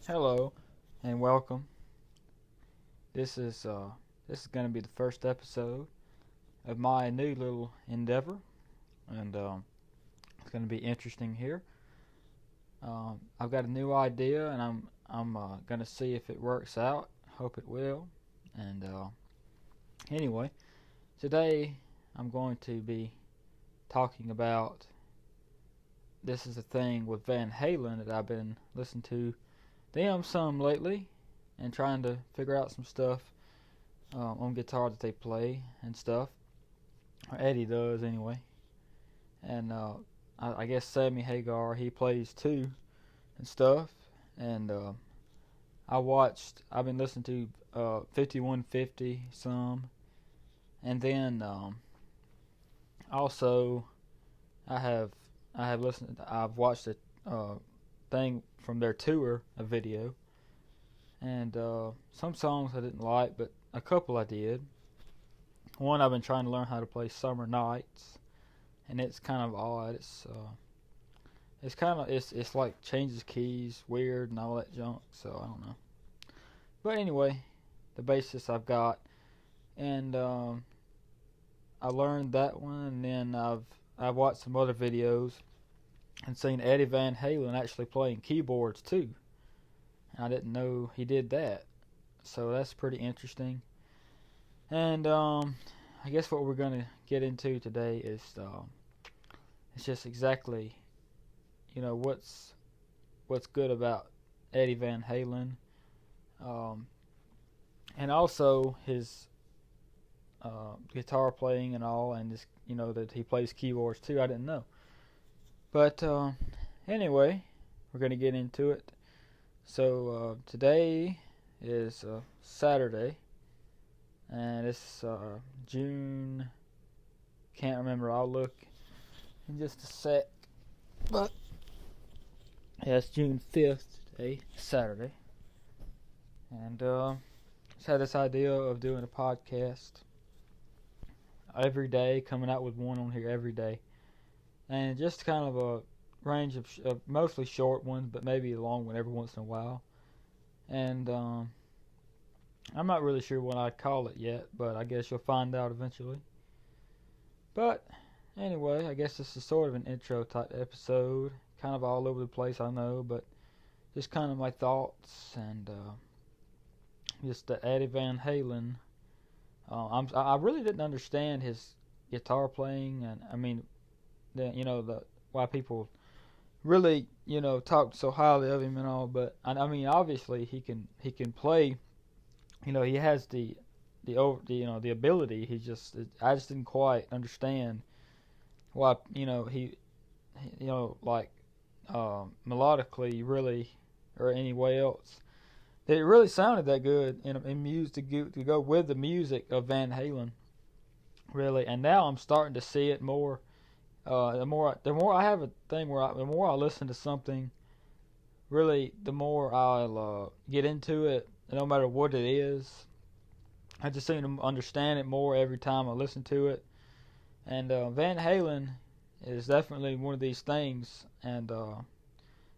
Hello and welcome. This is going to be the first episode of my new little endeavor, and it's going to be interesting here. I've got a new idea, and I'm going to see if it works out. Hope it will. And anyway, today I'm going to be talking about. This is a thing with Van Halen that I've been listening to them some lately and trying to figure out some stuff on guitar that they play and stuff. Or Eddie does anyway. And I guess Sammy Hagar, he plays too and stuff. And I've been listening to 5150 some. And then also I've watched a thing from their tour, a video, and some songs I didn't like, but a couple I did. One, I've been trying to learn how to play Summer Nights, and it's kind of odd. It's like changes keys, weird, and all that junk. So I don't know. But anyway, the basis I've got, and I learned that one, and then I've watched some other videos and seen Eddie Van Halen actually playing keyboards too. And I didn't know he did that. So that's pretty interesting. And I guess what we're going to get into today is it's just exactly, what's good about Eddie Van Halen. And also his guitar playing and all, and just, that he plays keyboards too. I didn't know. But anyway, we're going to get into it. So today is Saturday, and it's June, can't remember, I'll look in just a sec. But yeah, it's June 5th today, Saturday. And just had this idea of doing a podcast every day, coming out with one on here every day. And just kind of a range of mostly short ones, but maybe a long one every once in a while. And I'm not really sure what I'd call it yet, but I guess you'll find out eventually. But anyway, I guess this is sort of an intro type episode, kind of all over the place, I know, but just kind of my thoughts and just the Eddie Van Halen. I really didn't understand his guitar playing, and I mean, why people really talk so highly of him and all. But I mean, obviously he can play. He has the ability. I just didn't quite understand why he like melodically really, or any way else, that it really sounded that good in music to go with the music of Van Halen, really. And now I'm starting to see it more. The more I have a thing where the more I listen to something, really, the more I'll get into it, no matter what it is. I just seem to understand it more every time I listen to it. And Van Halen is definitely one of these things, and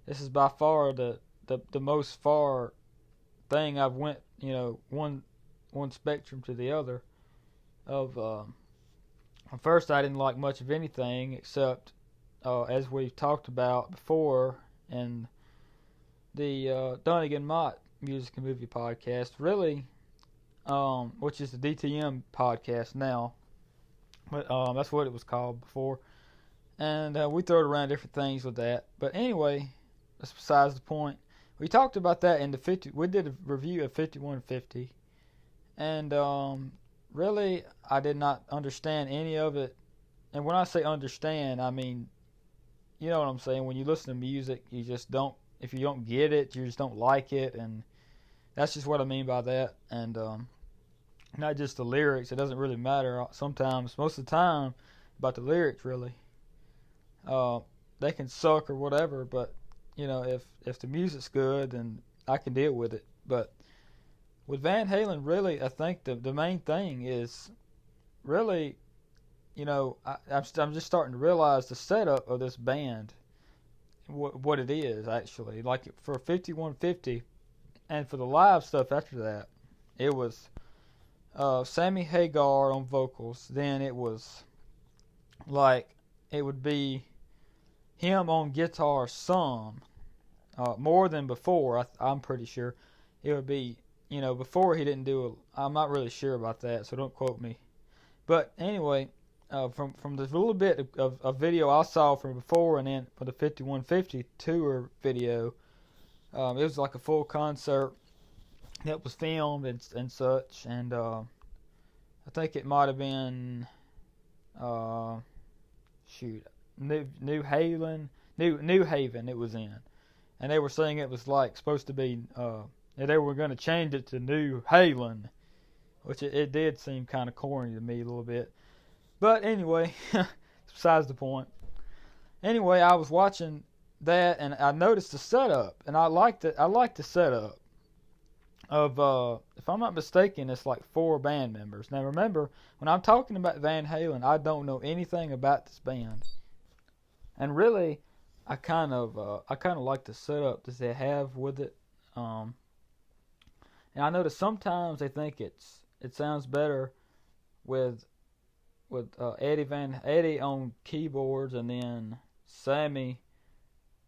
this is by far the most far thing I've went, one spectrum to the other of. At first, I didn't like much of anything except, as we've talked about before in the Stephen Mott Music and Movie podcast, really, which is the DTM podcast now, but that's what it was called before, and we throw around different things with that. But anyway, that's besides the point. We talked about that in we did a review of 5150, and really, I did not understand any of it. And when I say understand, I mean, you know what I'm saying. When you listen to music, you just don't, if you don't get it, you just don't like it. And that's just what I mean by that. And not just the lyrics. It doesn't really matter sometimes, most of the time, about the lyrics, really. They can suck or whatever, but, if the music's good, then I can deal with it. But with Van Halen, really, I think the main thing is really, I'm just starting to realize the setup of this band, what it is actually. Like for 5150, and for the live stuff after that, it was Sammy Hagar on vocals. Then it was like it would be him on guitar some, more than before. I'm pretty sure it would be, before he didn't do it. I'm not really sure about that, so don't quote me. But anyway, from the little bit of video I saw from before and then for the 5150 tour video, it was like a full concert that was filmed and such, and I think it might have been New Haven it was in, and they were saying it was like supposed to be they were going to change it to New Halen, which it did seem kind of corny to me a little bit. But anyway, besides the point. Anyway, I was watching that and I noticed the setup, and I liked the setup of if I'm not mistaken, it's like 4 band members. Now remember, when I'm talking about Van Halen, I don't know anything about this band, and really, I kind of like the setup that they have with it. And I notice sometimes they think it sounds better with Eddie on keyboards, and then Sammy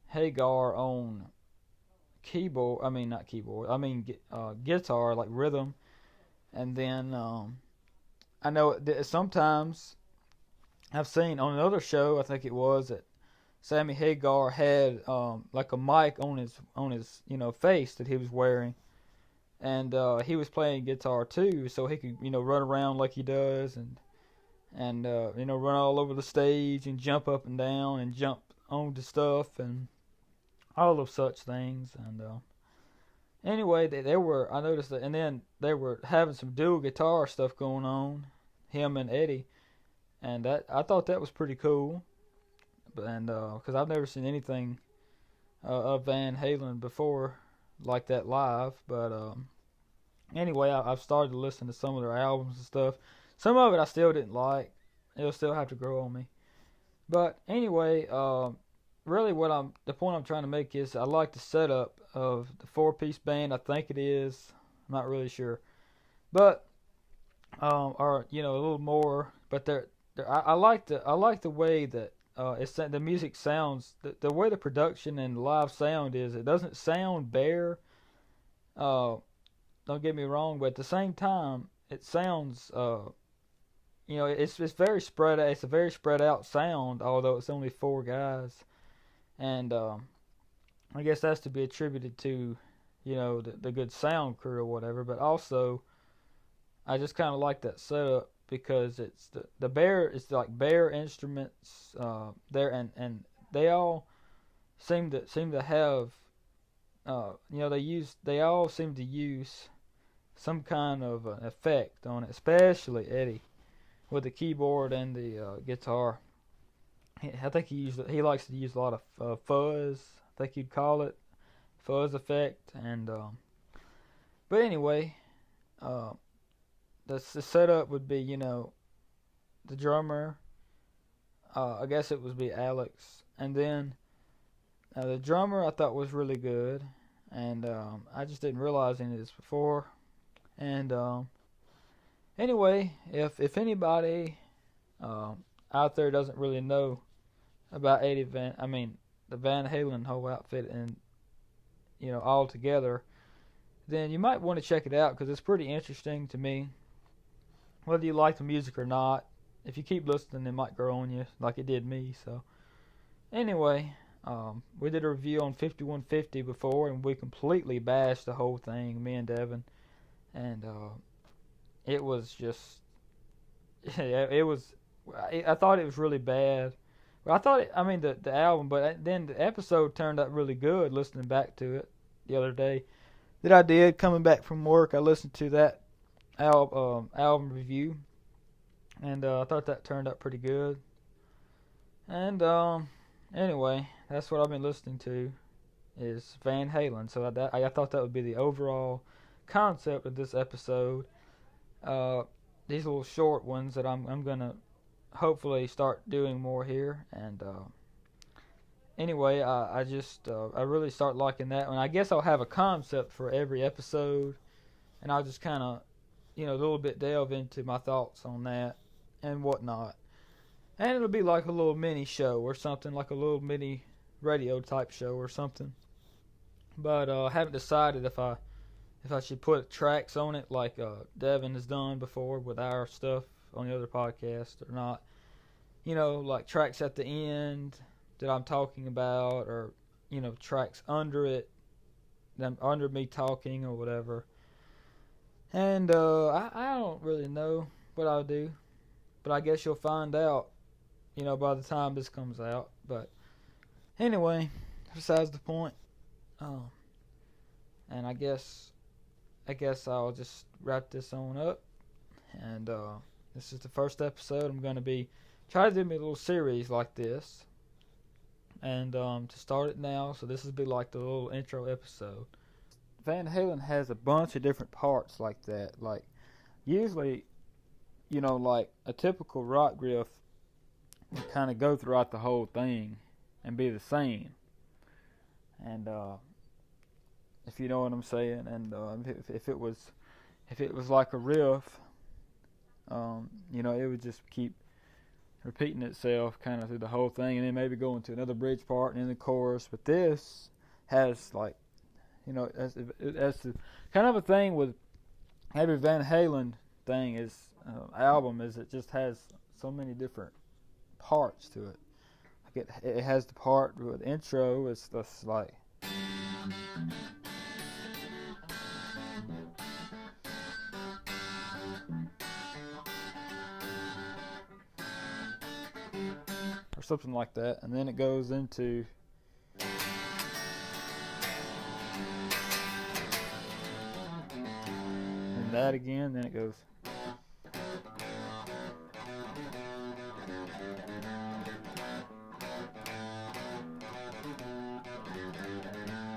Hagar on keyboard. Not keyboard. Guitar, like rhythm. And then I know that sometimes I've seen on another show, I think it was, that Sammy Hagar had like a mic on his face that he was wearing, and he was playing guitar too, so he could run around like he does, and run all over the stage and jump up and down and jump onto stuff and all of such things. And anyway, I noticed that, and then they were having some dual guitar stuff going on, him and Eddie, and I thought that was pretty cool. And because I've never seen anything of Van Halen before like that live. But anyway, I've started to listen to some of their albums and stuff. Some of it I still didn't like. It'll still have to grow on me. But anyway, really the point I'm trying to make is I like the setup of the 4-piece band. I think it is. I'm not really sure. But or a little more. But I like the way that the music sounds. The way the production and live sound is. It doesn't sound bare. Don't get me wrong, but at the same time, it sounds. It's very spread. It's a very spread out sound, although it's only 4 guys, and I guess that's to be attributed to, the good sound crew or whatever. But also, I just kind of like that setup because it's the bare. It's like bare instruments there, and they all seem to have, they all seem to use some kind of an effect on it, especially Eddie, with the keyboard and the guitar. I think he likes to use a lot of fuzz. I think you'd call it fuzz effect. And but anyway, the setup would be the drummer. I guess it would be Alex, and then the drummer I thought was really good, and I just didn't realize any of this before. And anyway, if anybody out there doesn't really know about the Van Halen whole outfit and all together, then you might want to check it out because it's pretty interesting to me. Whether you like the music or not, if you keep listening, it might grow on you like it did me. So anyway, we did a review on 5150 before, and we completely bashed the whole thing, me and Devin, and it was just, it was. I thought it was really bad. Well, I thought the album, but then the episode turned out really good. Listening back to it the other day, that I did coming back from work, I listened to that album review, and I thought that turned out pretty good. And anyway, that's what I've been listening to is Van Halen. So I thought that would be the overall concept of this episode. These little short ones that I'm gonna hopefully start doing more here. And anyway, I really start liking that one. I guess I'll have a concept for every episode, and I'll just kind of, a little bit delve into my thoughts on that and whatnot. And it'll be like a little mini show or something, like a little mini radio type show or something. But I haven't decided if I should put tracks on it like Devin has done before with our stuff on the other podcast or not. Like tracks at the end that I'm talking about, or tracks under it, them under me talking or whatever. And I don't really know what I'll do, but I guess you'll find out, by the time this comes out. But anyway, besides the point. And I guess I'll just wrap this on up. And this is the first episode. I'm going to be trying to do me a little series like this. And to start it now, so this will be like the little intro episode. Van Halen has a bunch of different parts like that. Like, usually, like a typical rock riff will kind of go throughout the whole thing and be the same. And if you know what I'm saying, and if it was like a riff, it would just keep repeating itself kind of through the whole thing, and then maybe go into another bridge part and then the chorus. But this has like, that's the kind of a thing with every Van Halen thing is album is it just has so many different parts to it. Like it has the part with the intro. It's just like. Or something like that, and then it goes into and that again, then it goes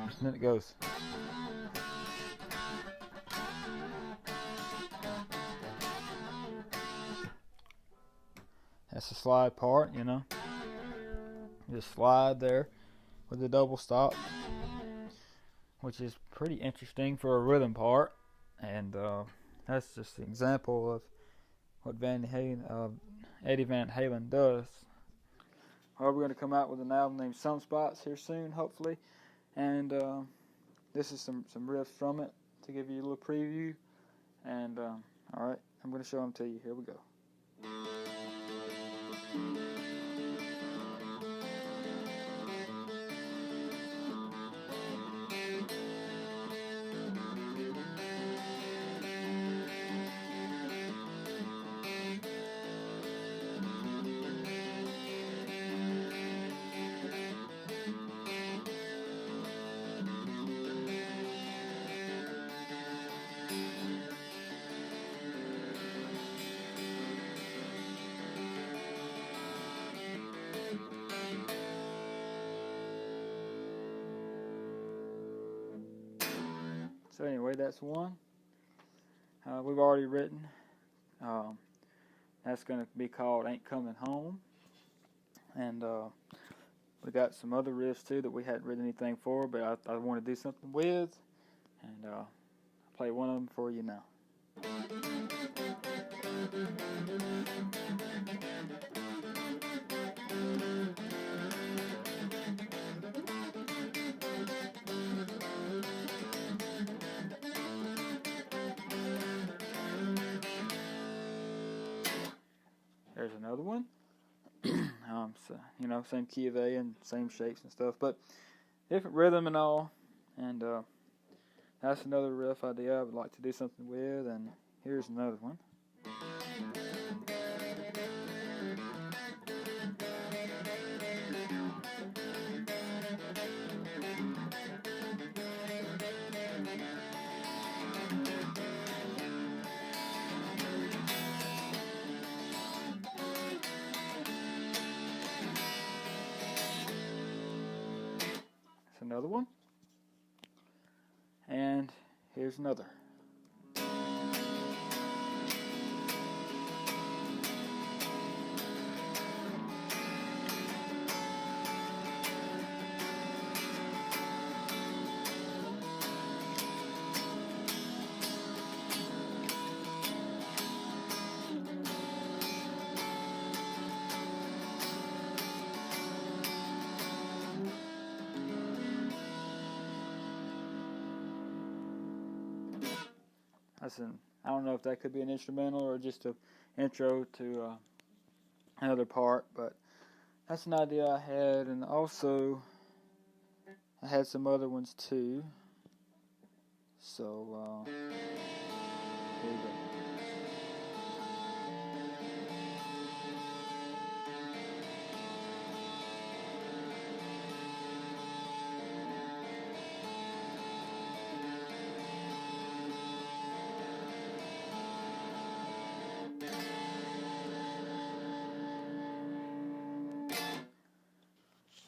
and then it goes that's the slide part, Just slide there with the double stop, which is pretty interesting for a rhythm part, and that's just an example of what Eddie Van Halen does. We're going to come out with an album named Some Spots here soon, hopefully, and this is some riffs from it to give you a little preview, and alright, I'm going to show them to you. Here we go. So anyway, that's one. We've already written. That's going to be called Ain't Coming Home. And we got some other riffs too that we hadn't written anything for, but I want to do something with. And I'll play one of them for you now. There's another one. So, same key of A and same shapes and stuff, but different rhythm and all. And that's another riff idea I would like to do something with. And here's another one. Another one, and here's another. I don't know if that could be an instrumental or just a intro to another part, but that's an idea I had, and also I had some other ones too. So here we go.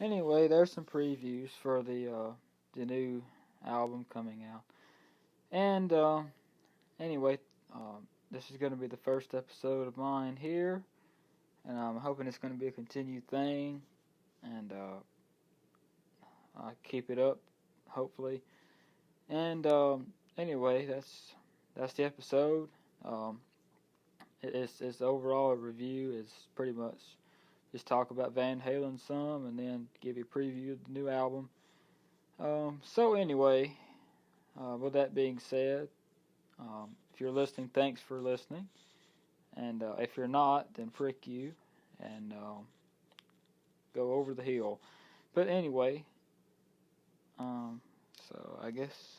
Anyway, there's some previews for the new album coming out, and anyway, this is going to be the first episode of mine here, and I'm hoping it's going to be a continued thing, and I keep it up, hopefully. And anyway, that's the episode. It's overall a review. It's pretty much just talk about Van Halen some, and then give you a preview of the new album. So anyway, with that being said, if you're listening, thanks for listening. And if you're not, then frick you, and go over the hill. But anyway, so I guess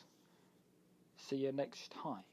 see you next time.